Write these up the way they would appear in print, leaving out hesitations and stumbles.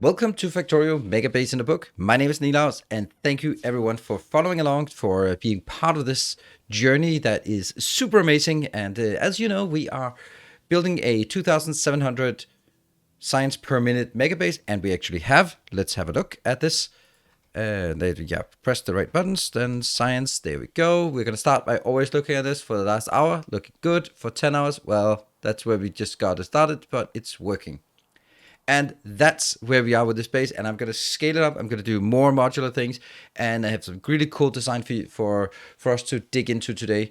Welcome to Factorio Megabase-In-A-Book. My name is Nilaus, and thank you everyone for following along, for being part of this journey that is super amazing. And as you know, we are building a 2,700 science per minute megabase, and we actually have. Let's have a look at this. Press the right buttons, then science, there we go. We're going to start by always looking at this for the last hour. Looking good for 10 hours. Well, that's where we just got it started, but it's working. And that's where we are with this base. And I'm going to scale it up. I'm going to do more modular things. And I have some really cool design for us to dig into today.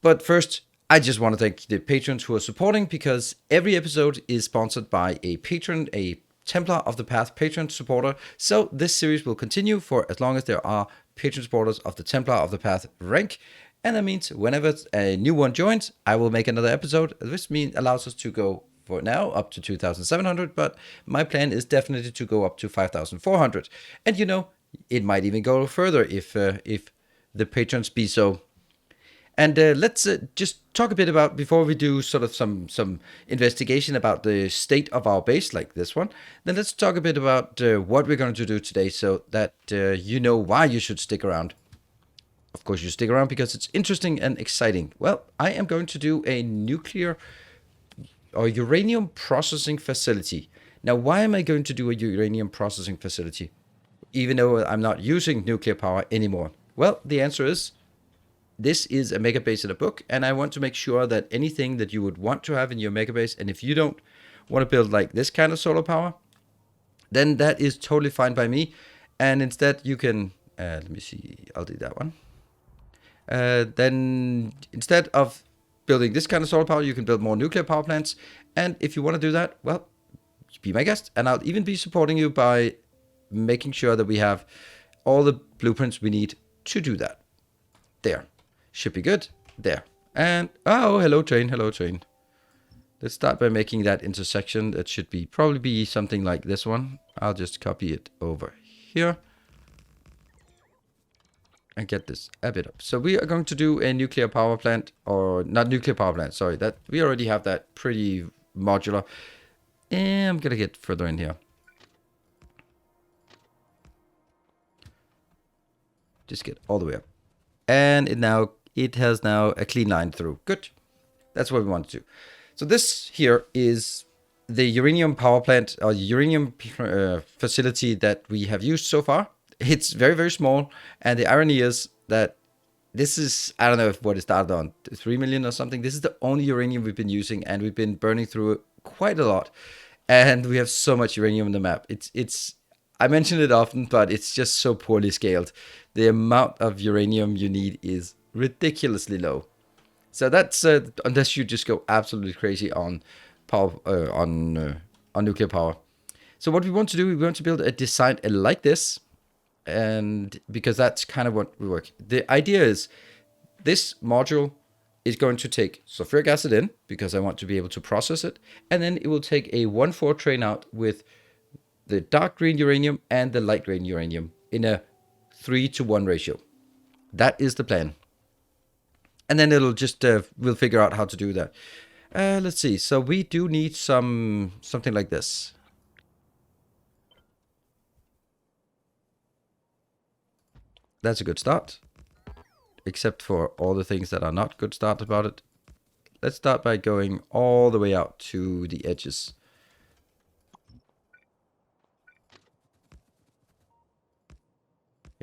But first, I just want to thank the patrons who are supporting, because every episode is sponsored by a patron, a Templar of the Path patron supporter. So this series will continue for as long as there are patron supporters of the Templar of the Path rank. And that means whenever a new one joins, I will make another episode. This allows us to go for now up to 2,700, but my plan is definitely to go up to 5,400. And you know, it might even go further if the patrons be so. And let's just talk a bit about, before we do sort of some investigation about the state of our base like this one, then let's talk a bit about what we're going to do today, so that you know why you should stick around. Of course, you stick around because it's interesting and exciting. Well, I am going to do a nuclear or uranium processing facility. Now, why am I going to do a uranium processing facility, even though I'm not using nuclear power anymore? Well, the answer is, this is a megabase in a book, and I want to make sure that anything that you would want to have in your megabase, and if you don't want to build like this kind of solar power, then that is totally fine by me. And instead you can, let me see, I'll do that one. Then instead of building this kind of solar power, you can build more nuclear power plants. And if you want to do that, well, be my guest. And I'll even be supporting you by making sure that we have all the blueprints we need to do that. There. Should be good. There. And, oh, hello train, hello train. Let's start by making that intersection. That should be probably be something like this one. I'll just copy it over here and get this a bit up. So we are going to do a nuclear power plant, or not nuclear power plant, sorry, that we already have that pretty modular. And I'm gonna get further in here. Just get all the way up. And it has now a clean line through. Good. That's what we want to do. So this here is the uranium power plant, or uranium facility that we have used so far. It's very, very small. And the irony is that this is, I don't know what it started on, 3 million or something. This is the only uranium we've been using, and we've been burning through it quite a lot. And we have so much uranium on the map. It's I mention it often, but it's just so poorly scaled. The amount of uranium you need is ridiculously low. So that's unless you just go absolutely crazy on power, on nuclear power. So what we want to do, we want to build a design like this, and because that's kind of what we work. The idea is, this module is going to take sulfuric acid in, because I want to be able to process it, and then it will take a 1,4 train out with the dark green uranium and the light green uranium in a 3-to-1 ratio. That is the plan. And then it'll just, we'll figure out how to do that. Let's see. So we do need something like this. That's a good start. Except for all the things that are not good start about it. Let's start by going all the way out to the edges.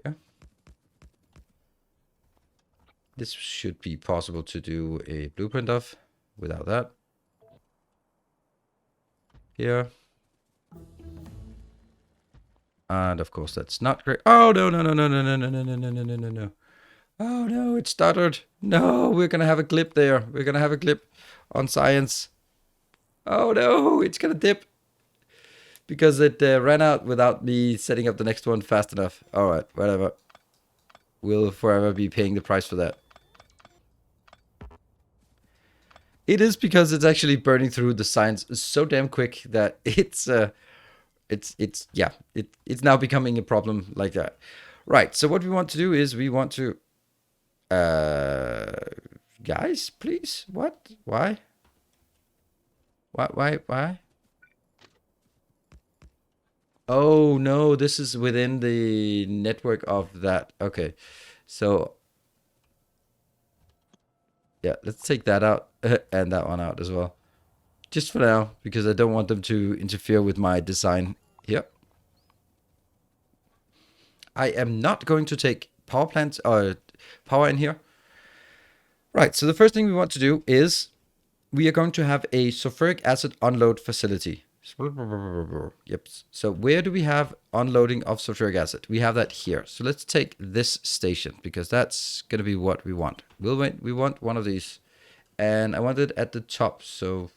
Yeah. This should be possible to do a blueprint of without that. Here. And of course that's not great. Oh, no, no, no, no, no, no, no, no, no, no, no, no, no, no. Oh no, it stuttered. No, we're gonna have a clip there. We're gonna have a clip on science. Oh no, it's gonna dip. Because it ran out without me setting up the next one fast enough. Alright, whatever. We'll forever be paying the price for that. It is because it's actually burning through the science so damn quick that it's now becoming a problem like that. Right, so what we want to do is we want to guys, please, what? Why? Why? Oh no, this is within the network of that. Okay. So yeah, let's take that out and that one out as well. Just for now, because I don't want them to interfere with my design here. I am not going to take power plants or power in here. Right, so the first thing we want to do is we are going to have a sulfuric acid unload facility. Yep. So where do we have unloading of sulfuric acid? We have that here. So let's take this station because that's going to be what we want. We want one of these. And I want it at the top. So,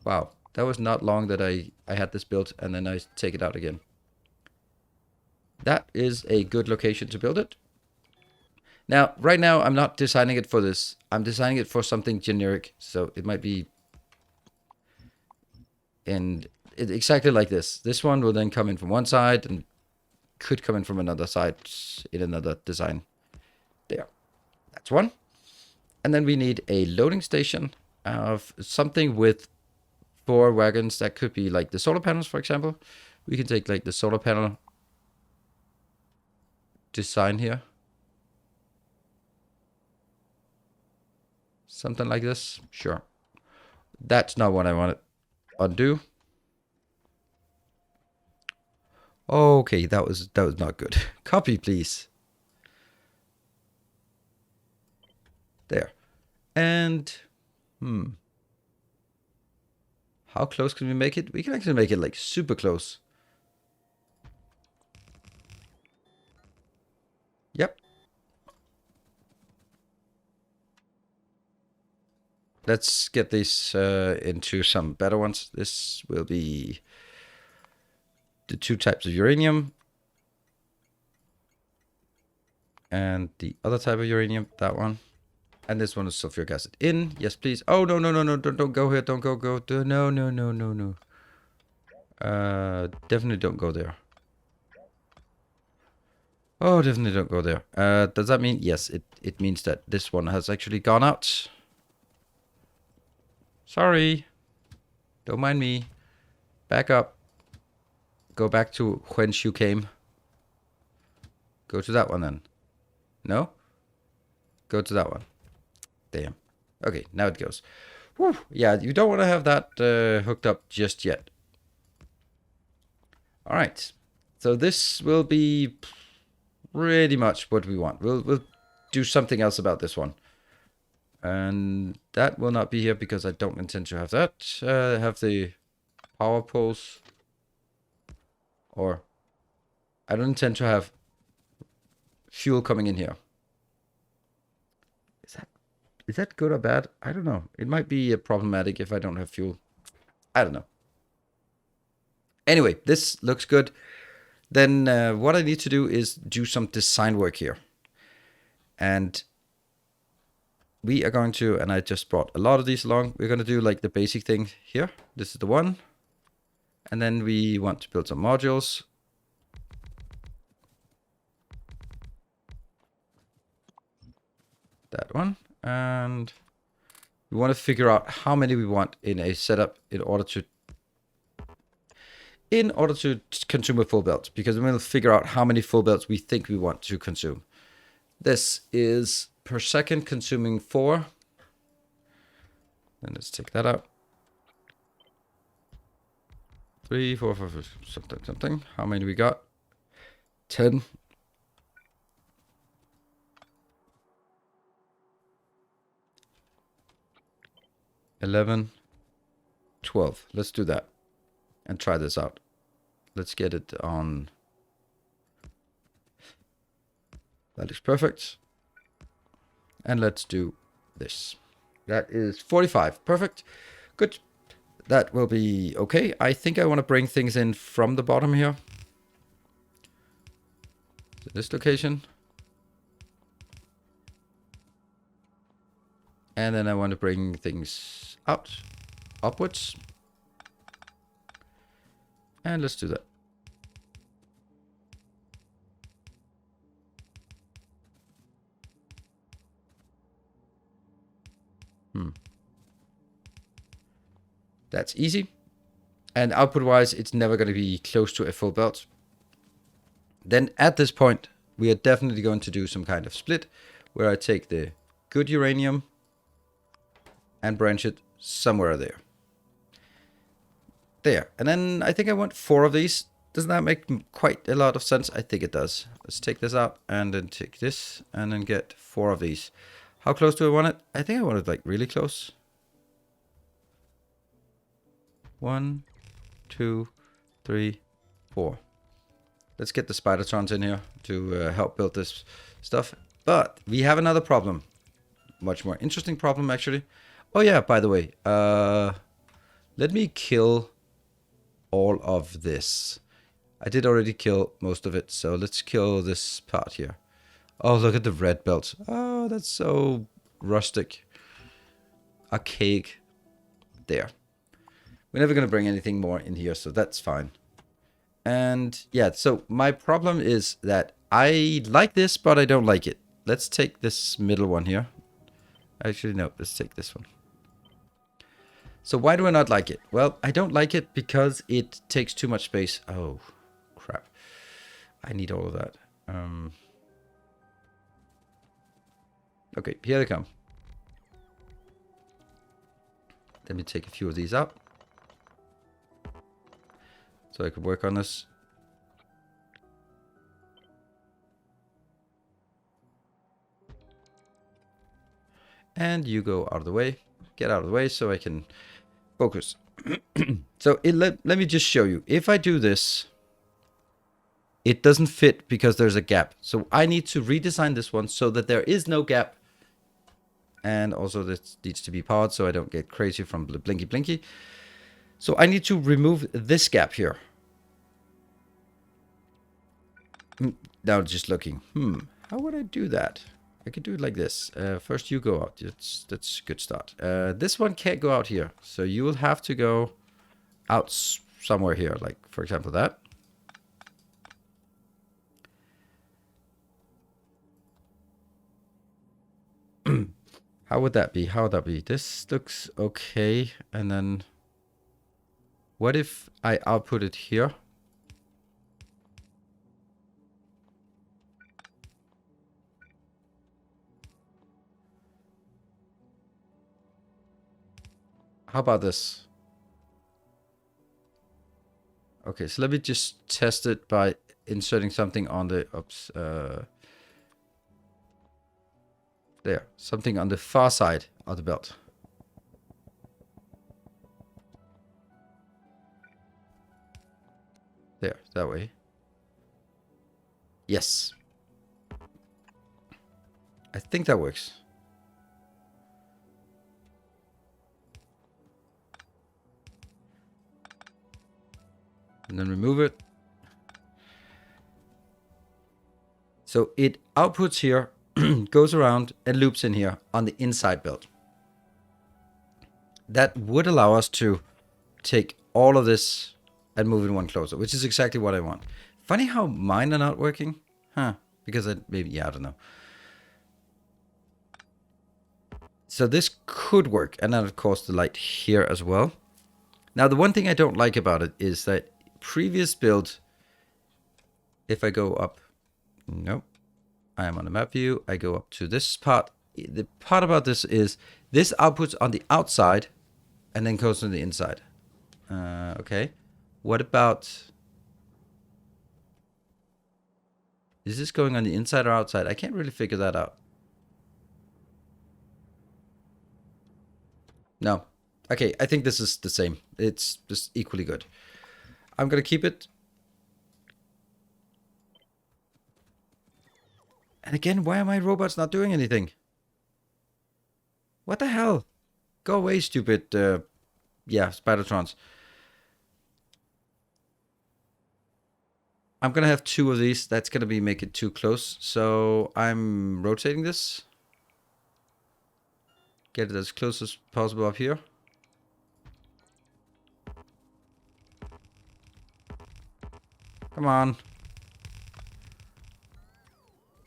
wow, that was not long that I had this built and then I take it out again. That is a good location to build it. Now, right now, I'm not designing it for this. I'm designing it for something generic. So it might be exactly like this. This one will then come in from one side and could come in from another side in another design. There. That's one. And then we need a loading station of something with 4 wagons. That could be like the solar panels, for example. We can take like the solar panel design here. Something like this. Sure. That's not what I wanted. Undo. Okay, that was not good. Copy, please. There. And how close can we make it? We can actually make it like super close. Yep. Let's get these into some better ones. This will be the 2 types of uranium. And the other type of uranium, that one. And this one is sulfuric acid in. Yes, please. Oh, no, no, no, no. Don't go here. Don't go. No, no, no, no, no. Definitely don't go there. Oh, definitely don't go there. Does that mean? Yes, it means that this one has actually gone out. Sorry. Don't mind me. Back up. Go back to whence you came. Go to that one then. No? Go to that one. Damn. Okay, now it goes. Whew. Yeah, you don't want to have that hooked up just yet. All right. So this will be pretty much what we want. We'll do something else about this one. And that will not be here because I don't intend to have that. Have the power poles. Or I don't intend to have fuel coming in here. Is that good or bad? I don't know. It might be problematic if I don't have fuel. I don't know. Anyway, this looks good. Then what I need to do is do some design work here. And we are going to, and I just brought a lot of these along. We're going to do like the basic thing here. This is the one. And then we want to build some modules. That one. And we want to figure out how many we want in a setup in order to consume a full belt, because we'll figure out how many full belts we think we want to consume. This is per second consuming 4. Then let's take that out. 3, 4, 5, something. How many we got? 10. 11. 12. Let's do that and try this out. Let's get it on. That looks perfect. And let's do this. That is 45. Perfect. Good. That will be okay. I think I want to bring things in from the bottom here. So this location. And then I want to bring things out, upwards. And let's do that. That's easy. And output-wise, it's never going to be close to a full belt. Then at this point, we are definitely going to do some kind of split, where I take the good uranium and branch it somewhere there. There. And then I think I want 4 of these. Doesn't that make quite a lot of sense? I think it does. Let's take this out and then take this and then get 4 of these. How close do I want it? I think I want it like really close. 1, 2, 3, 4. Let's get the spidertrons in here to help build this stuff. But we have another problem. Much more interesting problem, actually. Oh yeah, by the way. Let me kill all of this. I did already kill most of it, so let's kill this part here. Oh, look at the red belt. Oh, that's so rustic. Archaic. There. We're never going to bring anything more in here, so that's fine. And yeah, so my problem is that I like this, but I don't like it. Let's take this middle one here. Actually, no, let's take this one. So why do I not like it? Well, I don't like it because it takes too much space. Oh, crap. I need all of that. Okay, here they come. Let me take a few of these out. So I could work on this. And you go out of the way. Get out of the way so I can focus. So let me just show you. If I do this, it doesn't fit because there's a gap. So I need to redesign this one so that there is no gap. And also this needs to be powered so I don't get crazy from the blinky blinky. So I need to remove this gap here. Now just looking. How would I do that? I could do it like this. First you go out. That's a good start. This one can't go out here. So you will have to go out somewhere here. Like, for example, that. How would that be? How would that be? This looks okay. And then what if I output it here? How about this? Okay, so let me just test it by inserting something on the, oops, there, something on the far side of the belt. There, that way. Yes. I think that works. And then remove it. So it outputs here, goes around and loops in here on the inside belt. That would allow us to take all of this and move it one closer, which is exactly what I want. Funny how mine are not working. Huh. Because maybe, yeah, I don't know. So this could work. And then, of course, the light here as well. Now, the one thing I don't like about it is that previous build, if I go up, nope, I am on the map view. I go up to this part. The part about this is this outputs on the outside and then goes to the inside. Okay. What about... Is this going on the inside or outside? I can't really figure that out. No. Okay, I think this is the same. It's just equally good. I'm going to keep it. And again, why are my robots not doing anything? What the hell? Go away, stupid, yeah, spidertrons. I'm going to have 2 of these. That's going to make it too close. So I'm rotating this. Get it as close as possible up here. Come on.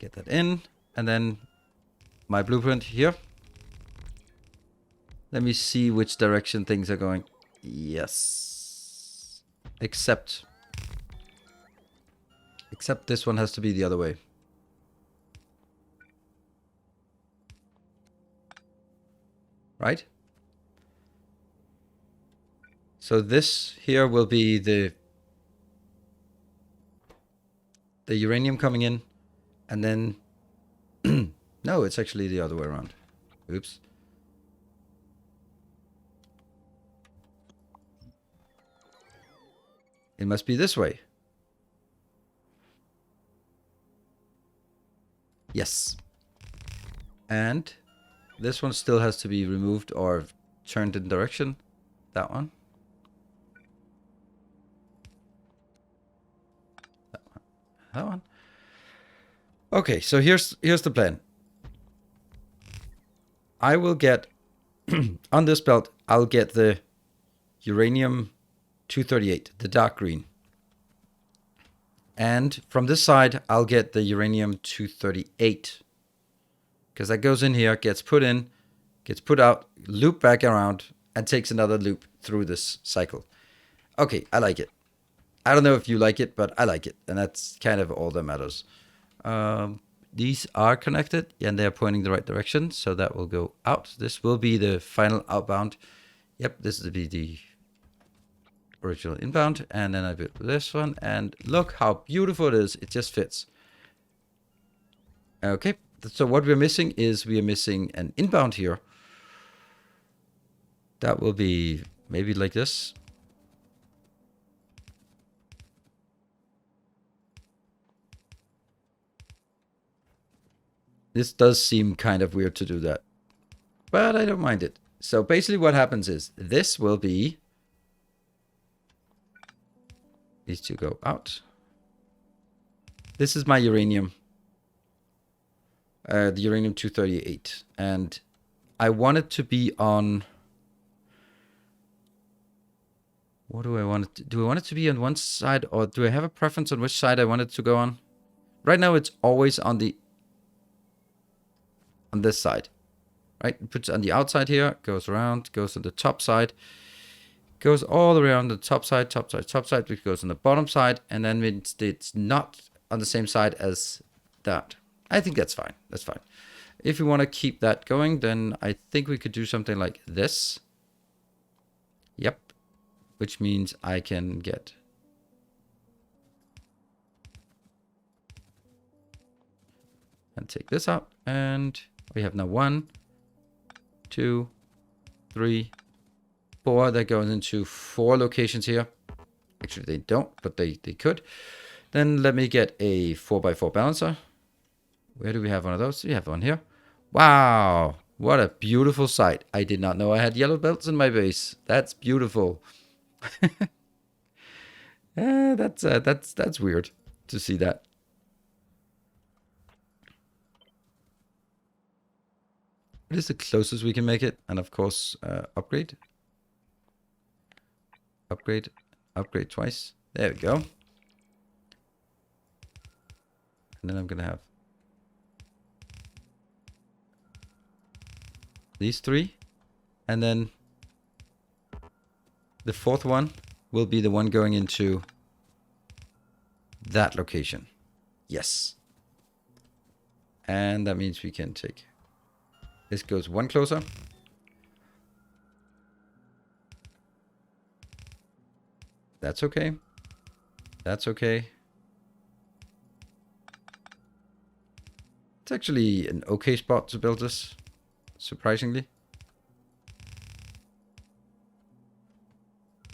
Get that in. And then my blueprint here. Let me see which direction things are going. Yes. Except this one has to be the other way. Right? So this here will be the uranium coming in, and then no, it's actually the other way around. Oops. It must be this way. Yes. And this one still has to be removed or turned in direction. That one. That one. Okay, so here's the plan. I will get on this belt, I'll get the uranium 238, the dark green. And from this side, I'll get the uranium 238. Because that goes in here, gets put in, gets put out, loop back around, and takes another loop through this cycle. Okay, I like it. I don't know if you like it, but I like it. And that's kind of all that matters. These are connected, and they're pointing the right direction. So that will go out. This will be the final outbound. Yep, this will be the original inbound. And then I built this one. And look how beautiful it is. It just fits. Okay, so what we're missing is we are missing an inbound here. That will be maybe like this. This does seem kind of weird to do that, but I don't mind it. So basically what happens is this will be, these two go out. This is my uranium, the uranium 238. And I want it to be on, what do I want it to, do I want it to be on one side, or do I have a preference on which side I want it to go on? Right now it's always on this side, right? It puts on the outside here, goes around, goes on the top side, goes all the way around the top side, which goes on the bottom side, and then it's not on the same side as that. I think that's fine. That's fine. If we want to keep that going, then I think we could do something like this. Yep. Which means I can get and take this out, and we have now 1, 2, 3, 4. That goes into 4 locations here. Actually, they don't, but they could. Then let me get a 4x4 balancer. Where do we have one of those? We have one here. Wow, what a beautiful sight. I did not know I had yellow belts in my base. That's beautiful. That's weird to see that. It is the closest we can make it, and of course, upgrade twice. There we go. And then I'm gonna have these 3, and then the 4th one will be the one going into that location. Yes. And that means we can take, this goes 1 closer. That's okay. That's okay. It's actually an okay spot to build this, surprisingly.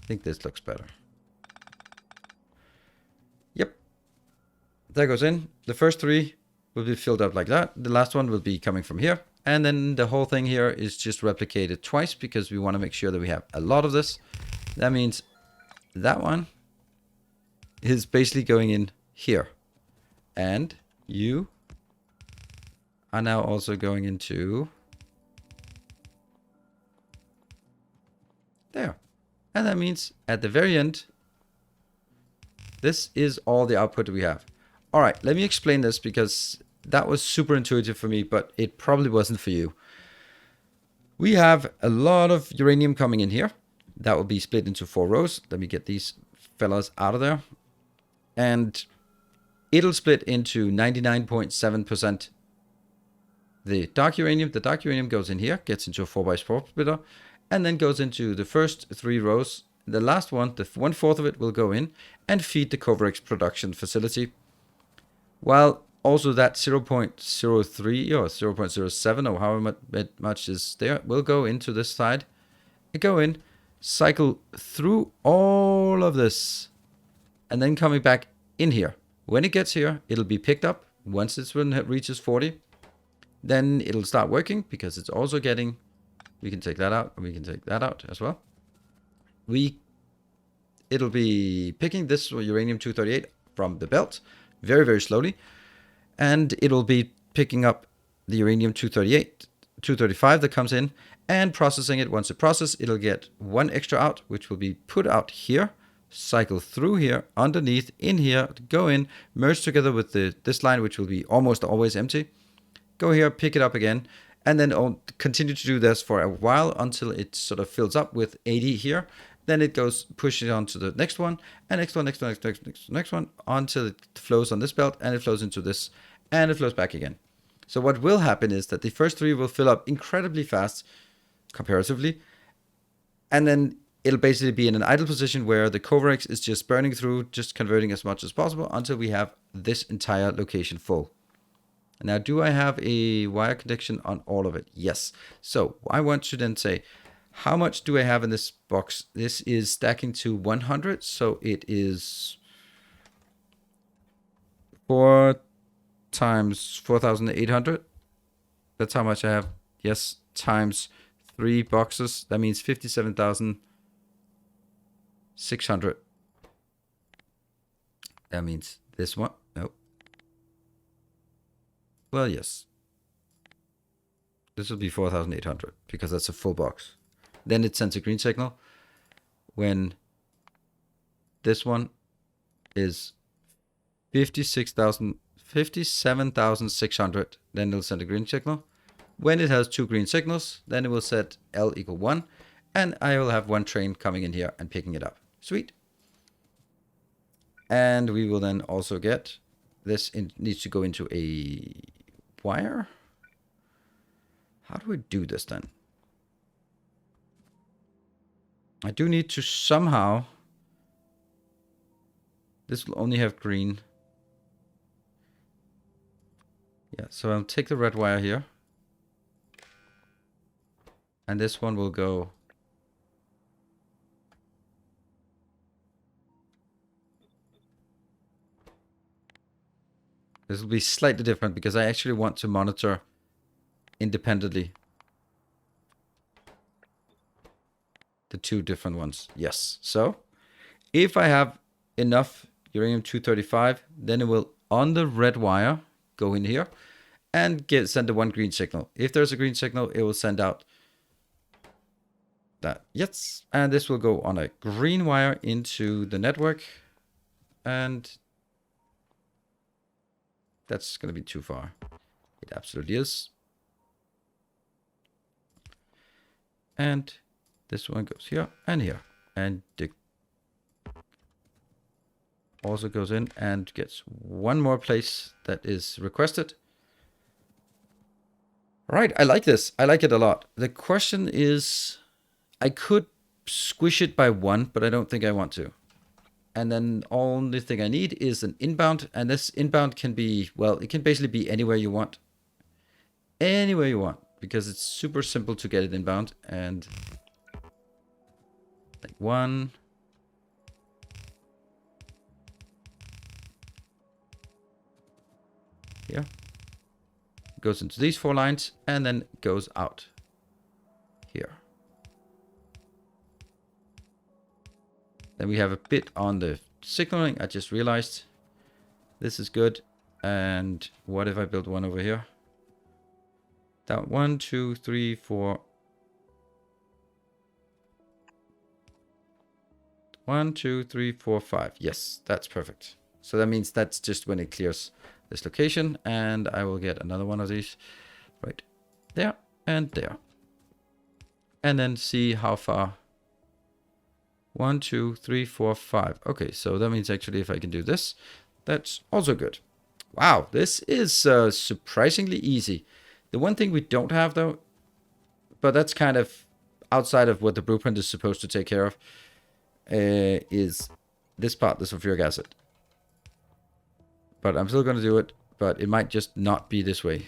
I think this looks better. Yep. That goes in. The first 3 will be filled up like that. The last one will be coming from here. And then the whole thing here is just replicated twice because we want to make sure that we have a lot of this. That means that one is basically going in here. And you are now also going into there. And that means at the very end, this is all the output we have. All right, let me explain this because that was super intuitive for me, but it probably wasn't for you. We have a lot of uranium coming in here. That will be split into 4 rows. Let me get these fellas out of there. And it'll split into 99.7% the dark uranium. The dark uranium goes in here, gets into a 4x4 splitter, and then goes into the first 3 rows. The last one, the 1/4 of it, will go in and feed the Kovarex production facility. While also that 0.03 or 0.07 or however much is there will go into this side. It go in, cycle through all of this, and then coming back in here. When it gets here, it'll be picked up. Once it reaches 40, then it'll start working because it's also getting, we can take that out, and we can take that out as well. It'll be picking this uranium-238 from the belt very, very slowly. And it'll be picking up the uranium-238, 235 that comes in and processing it. Once it processes, it'll get 1 extra out, which will be put out here, cycle through here, underneath, in here, go in, merge together with this line, which will be almost always empty. Go here, pick it up again, and then continue to do this for a while until it sort of fills up with 80 here. Then it goes, pushes on to the next one, and next one, until it flows on this belt, and it flows into this, and it flows back again. So what will happen is that the first 3 will fill up incredibly fast, comparatively, and then it'll basically be in an idle position where the Kovarex is just burning through, just converting as much as possible until we have this entire location full. Now, do I have a wire connection on all of it? Yes. So I want to then say, how much do I have in this box? This is stacking to 100, so it is 4 times 4,800. That's how much I have. Yes, times 3 boxes. That means 57,600. That means this one. Nope. Well, yes. This will be 4,800 because that's a full box. Then it sends a green signal. When this one is 57,600, then it'll send a green signal. When it has 2 green signals, then it will set L equal 1, and I will have 1 train coming in here and picking it up. Sweet. And we will then also get this needs to go into a wire. How do we do this then? I do need to somehow, this will only have green. Yeah, so I'll take the red wire here. And this one will go this will be slightly different because I actually want to monitor independently the 2 different ones. Yes. So if I have enough uranium-235, then it will, on the red wire, go in here and send the 1 green signal. If there's a green signal, it will send out that. Yes. And this will go on a green wire into the network. And that's going to be too far. It absolutely is. And this one goes here and here. And it also goes in and gets 1 more place that is requested. Right, I like this. I like it a lot. The question is, I could squish it by 1, but I don't think I want to. And then only thing I need is an inbound. And this inbound can be, well, it can basically be anywhere you want. Anywhere you want. Because it's super simple to get it inbound. And like 1. Here. Goes into these 4 lines and then goes out here. Then we have a bit on the signaling. I just realized this is good. And what if I build one over here? That 1, 2, 3, 4. 1, 2, 3, 4, 5. Yes, that's perfect. So that means that's just when it clears this location, and I will get another one of these right there and there. And then see how far 1, 2, 3, 4, 5. Okay, so that means actually if I can do this, that's also good. Wow, this is surprisingly easy. The one thing we don't have though, but that's kind of outside of what the blueprint is supposed to take care of, is this part, the sulfuric acid. But I'm still going to do it, but it might just not be this way.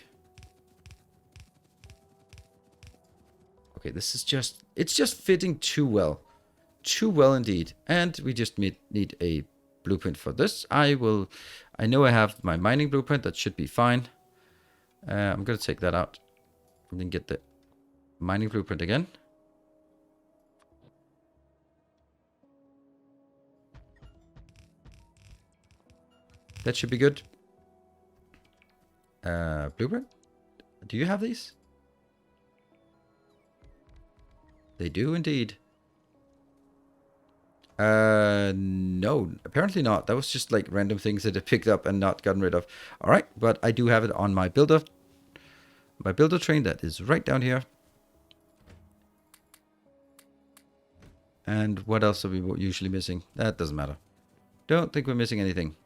Okay, this is just, it's just fitting too well. Too well indeed. And we just need a blueprint for this. I know I have my mining blueprint. That should be fine. I'm going to take that out. And then get the mining blueprint again. That should be good. Blueprint? Do you have these? They do indeed. No, apparently not. That was just like random things that I picked up and not gotten rid of. All right, but I do have it on my builder. My builder train that is right down here. And what else are we usually missing? That doesn't matter. Don't think we're missing anything.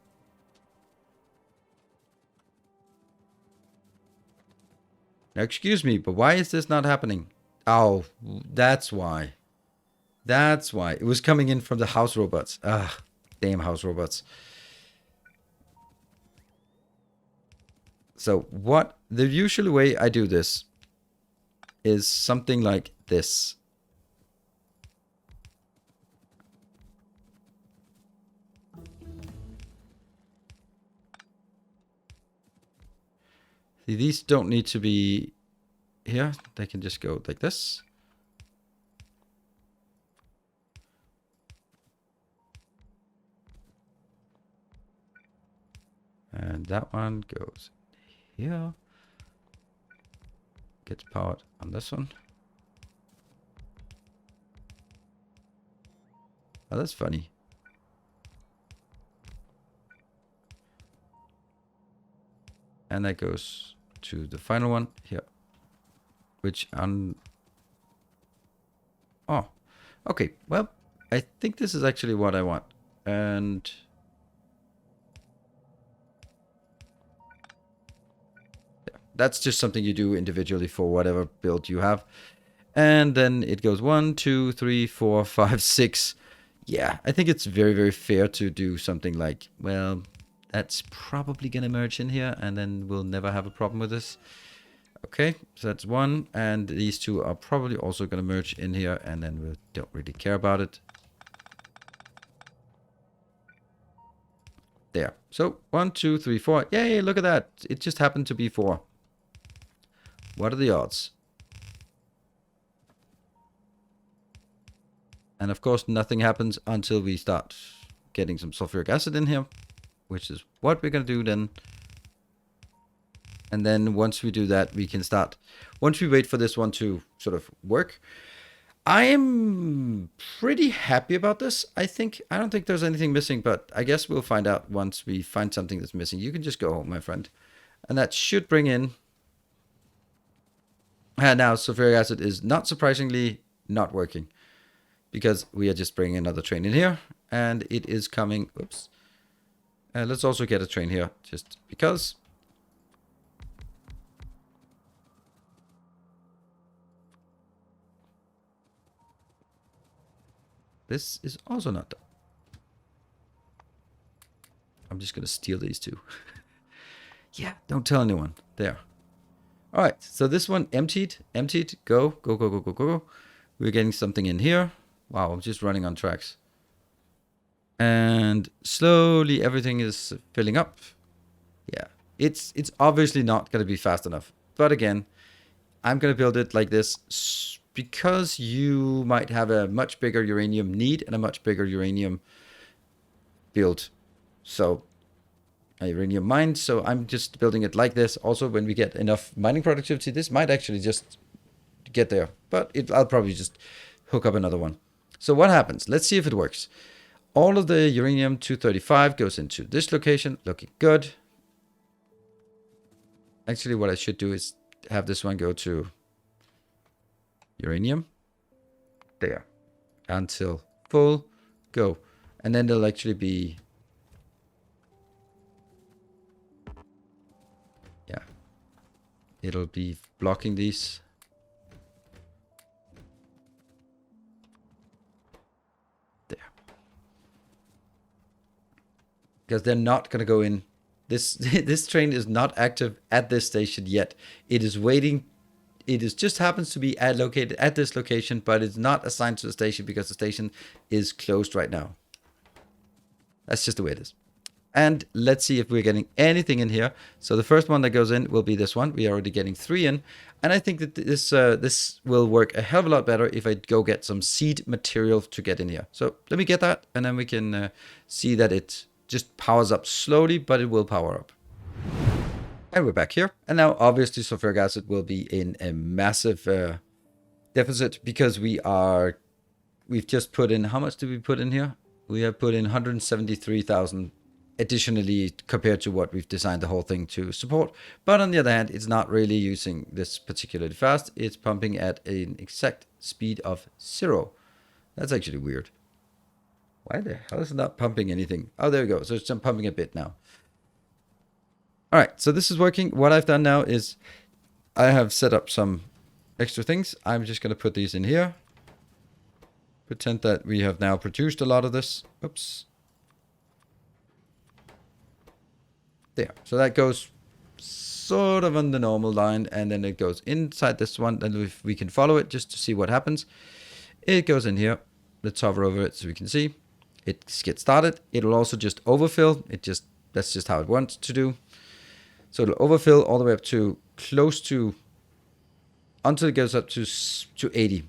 Now, excuse me, but why is this not happening? Oh, that's why. That's why. It was coming in from the house robots. Ah, damn house robots. So what the usual way I do this is something like this. See, these don't need to be here. They can just go like this. And that one goes here. Gets powered on this one. Oh, that's funny. And that goes to the final one here. Which oh, okay. Well, I think this is actually what I want. And yeah, that's just something you do individually for whatever build you have. And then it goes 1, 2, 3, 4, 5, 6. Yeah, I think it's very, very fair to do something like, well, that's probably going to merge in here, and then we'll never have a problem with this. Okay, so that's one, and these two are probably also going to merge in here, and then we don't really care about it. There. So 1, 2, 3, 4. Yay, look at that. It just happened to be 4. What are the odds? And of course, nothing happens until we start getting some sulfuric acid in here, which is what we're going to do then. And then once we do that, we can start. Once we wait for this one to sort of work, I am pretty happy about this. I don't think there's anything missing, but I guess we'll find out once we find something that's missing. You can just go home, my friend. And that should bring in. And now sulfuric acid is not surprisingly not working, because we are just bringing another train in here, and it is coming. Oops. Let's also get a train here, just because. This is also not done. I'm just going to steal these two. Yeah, don't tell anyone. There. All right, so this one emptied. Go, go, go, go, go, go. We're getting something in here. Wow, I'm just running on tracks. And slowly everything is filling up. Yeah, it's obviously not going to be fast enough. But again, I'm going to build it like this because you might have a much bigger uranium need and a much bigger uranium build. So a uranium mine. So I'm just building it like this. Also, when we get enough mining productivity, this might actually just get there. But I'll probably just hook up another one. So what happens? Let's see if it works. All of the uranium 235 goes into this location. Looking good. Actually, what I should do is have this one go to uranium. There. Until full. go. And then there'll actually be... Yeah. It'll be blocking these. There. Because they're not going to go in. This train is not active at this station yet. It is waiting. It is just happens to be located at this location, but it's not assigned to the station because the station is closed right now. That's just the way it is. And let's see if we're getting anything in here. So the first one that goes in will be this one. We are already getting 3 in. And I think that this will work a hell of a lot better if I go get some seed material to get in here. So let me get that, and then we can see that it just powers up slowly, but it will power up. And we're back here. And now obviously sulfuric acid will be in a massive deficit because we've just put in, how much did we put in here? We have put in 173,000 additionally compared to what we've designed the whole thing to support. But on the other hand, it's not really using this particularly fast. It's pumping at an exact speed of 0. That's actually weird. Why the hell is it not pumping anything? Oh, there we go. So it's pumping a bit now. All right, so this is working. What I've done now is I have set up some extra things. I'm just going to put these in here. Pretend that we have now produced a lot of this. Oops. There. So that goes sort of on the normal line, and then it goes inside this one. And if we can follow it just to see what happens, it goes in here. Let's hover over it so we can see. It gets started. It'll also just overfill. That's just how it wants to do. So it'll overfill all the way up to close to, until it goes up to 80.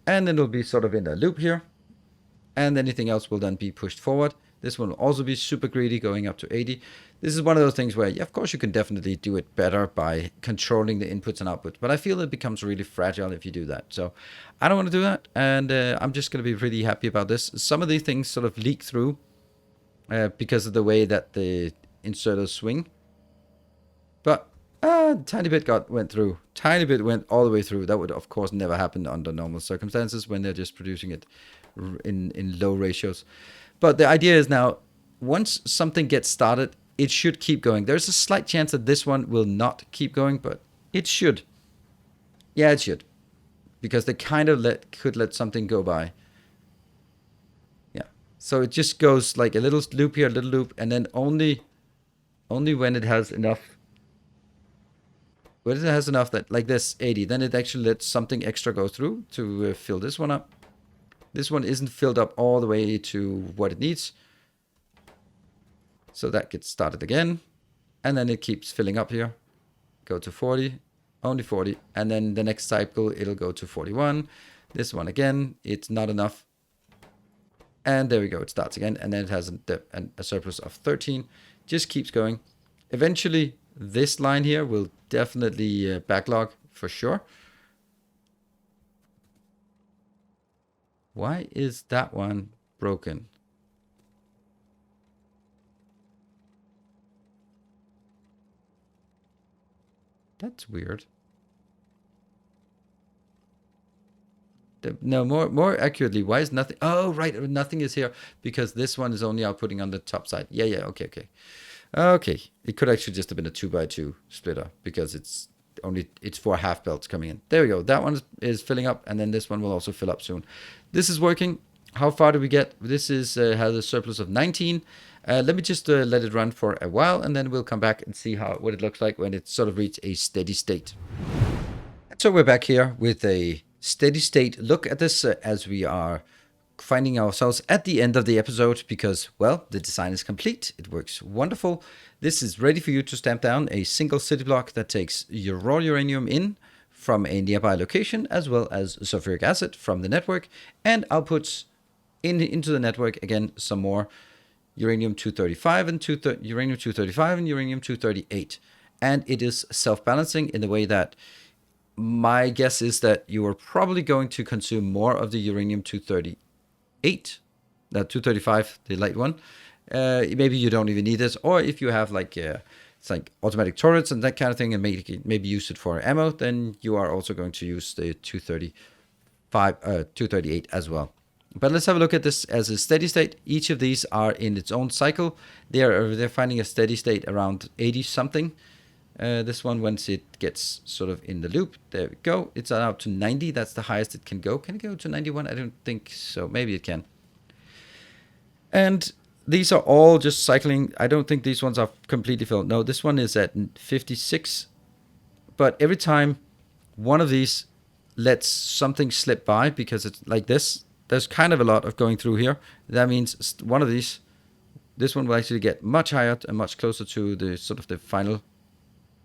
And then it'll be sort of in a loop here. And anything else will then be pushed forward. This one will also be super greedy, going up to 80. This is one of those things where, yeah, of course, you can definitely do it better by controlling the inputs and outputs. But I feel it becomes really fragile if you do that. So I don't want to do that. And I'm just going to be really happy about this. Some of these things sort of leak through because of the way that the inserters swing. But tiny bit went through. Tiny bit went all the way through. That would, of course, never happen under normal circumstances when they're just producing it in low ratios. But the idea is now, once something gets started, it should keep going. There's a slight chance that this one will not keep going, but it should. Yeah, it should. Because they kind of could let something go by. Yeah. So it just goes like a little loop here, a little loop, and then only when it has enough. When it has enough that, like this, 80, then it actually lets something extra go through to fill this one up. This one isn't filled up all the way to what it needs. So that gets started again. And then it keeps filling up here. Go to 40, only 40. And then the next cycle, it'll go to 41. This one again, it's not enough. And there we go, it starts again. And then it has a surplus of 13. Just keeps going. Eventually, this line here will definitely backlog for sure. Why is that one broken? That's weird. No, more accurately, why is nothing? Oh, right, nothing is here because this one is only outputting on the top side. Yeah, okay. Okay, it could actually just have been a 2x2 splitter because it's 4 half belts coming in. There we go. That one is filling up, and then this one will also fill up soon. This is working. How far do we get? This has a surplus of 19. Let me just let it run for a while, and then we'll come back and see what it looks like when it sort of reaches a steady state. So we're back here with a steady state look at this as we are finding ourselves at the end of the episode because, well, the design is complete. It works wonderful. This is ready for you to stamp down a single city block that takes your raw uranium in from a nearby location, as well as sulfuric acid from the network, and outputs into the network again some more uranium 235 and uranium 235 and uranium 238. And it is self-balancing in the way that my guess is that you are probably going to consume more of the uranium 238, that 235, the light one. Maybe you don't even need this, or if you have like it's like automatic turrets and that kind of thing, and maybe use it for ammo, then you are also going to use the 238 as well. But let's have a look at this as a steady state. Each of these are in its own cycle. They're finding a steady state around 80 something. This one, once it gets sort of in the loop, there we go. It's out to 90. That's the highest it can go. Can it go to 91? I don't think so. Maybe it can. And these are all just cycling. I don't think these ones are completely filled. No, this one is at 56. But every time one of these lets something slip by, because it's like this, there's kind of a lot of going through here. That means one of these, this one will actually get much higher and much closer to the sort of the final,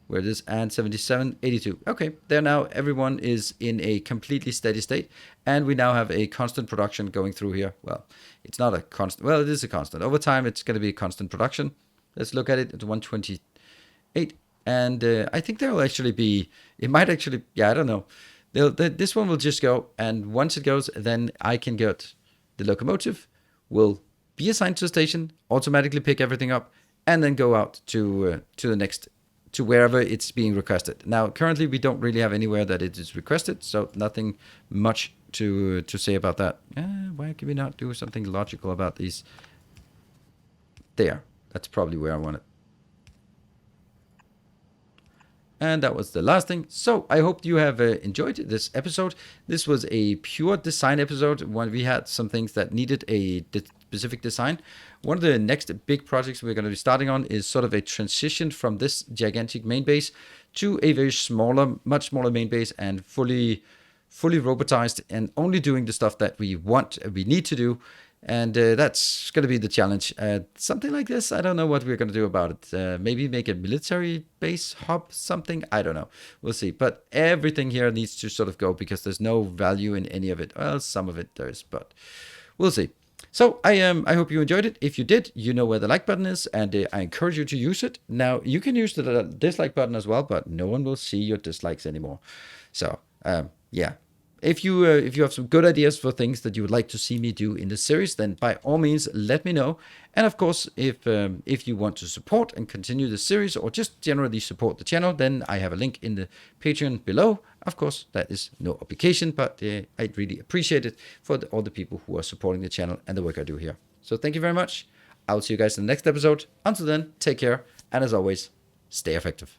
where it is, and 77, 82. Okay, there now everyone is in a completely steady state, and we now have a constant production going through here. Well, it's not a constant, well, it is a constant. Over time, it's going to be a constant production. Let's look at it at 128, and I think there will actually be, it might actually, yeah, I don't know. This one will just go, and once it goes, then I can get the locomotive, will be assigned to a station, automatically pick everything up, and then go out to the next, to wherever it's being requested. Now, currently, we don't really have anywhere that it is requested, so nothing much to say about that. Why can we not do something logical about these? There, that's probably where I want it. And that was the last thing. So I hope you have enjoyed this episode. This was a pure design episode when we had some things that needed a specific design. One of the next big projects we're going to be starting on is sort of a transition from this gigantic main base to a very smaller, much smaller main base, and fully robotized, and only doing the stuff that we need to do. And that's going to be the challenge. Something like this, I don't know what we're going to do about it. Maybe make a military base hub, something. I don't know. We'll see. But everything here needs to sort of go, because there's no value in any of it. Well, some of it there is, but we'll see. So I hope you enjoyed it. If you did, you know where the like button is, and I encourage you to use it. Now, you can use the dislike button as well, but no one will see your dislikes anymore. So, yeah. If you have some good ideas for things that you would like to see me do in this series, then by all means let me know. And of course, if you want to support and continue the series, or just generally support the channel, then I have a link in the Patreon below. Of course, that is no obligation, but I'd really appreciate it for all the people who are supporting the channel and the work I do here. So thank you very much. I'll see you guys in the next episode. Until then, take care, and as always, stay effective.